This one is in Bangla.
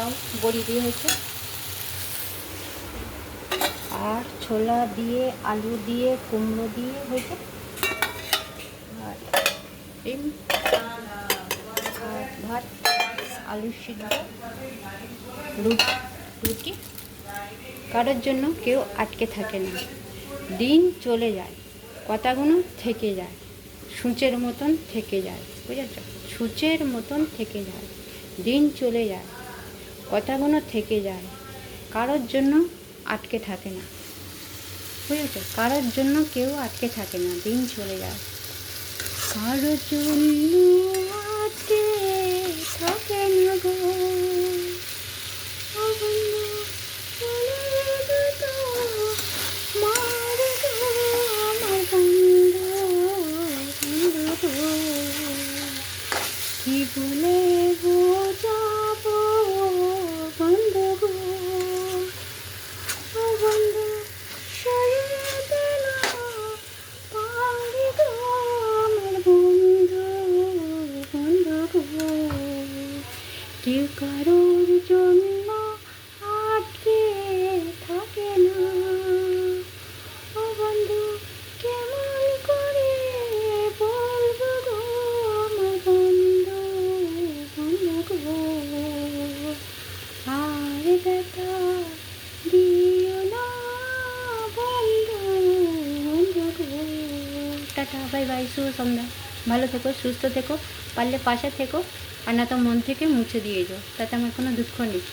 লাউ বড়ি দিয়ে হয়েছে, আর ছোলা দিয়ে আলু দিয়ে কুমড়ো দিয়ে হয়েছে, আর ডিম আর ভাত, আলু সিদ্ধ, রুটি। কারোর জন্য কেউ আটকে থাকে না, দিন চলে যায়, কথাগুলো থেকে যায়, সূচের মতন থেকে যায়, বুঝেছ? সূচের মতন থেকে যায়, দিন চলে যায়, কথাগুলো থেকে যায়, কারোর জন্য আটকে থাকে না, বুঝেছ? কারোর জন্য কেউ আটকে থাকে না, দিন চলে যায়, কারোর জন্য আটকে থাকে না গো। কি বলে বোঝাবো বন্ধু গো, ও বন্ধু সয়ে দিল পারি গো আমার বন্ধু, বন্ধু গো। কেউ কারোর জন্য আটকে থাকে না, ও বন্ধু কেমন করে বলবো গো আমার বন্ধু, বন্ধু গো। আর ব্যথা দিও না বন্ধু, বন্ধু গো। টাটা, বাই বাই, শুভ সন্ধ্যা। ভালো থেকো, সুস্থ থেকো, পারলে পাশে থেকো, আর না তো মন থেকে মুছে দিয়ে যাও, তাতে আমার কোনো দুঃখ নেই।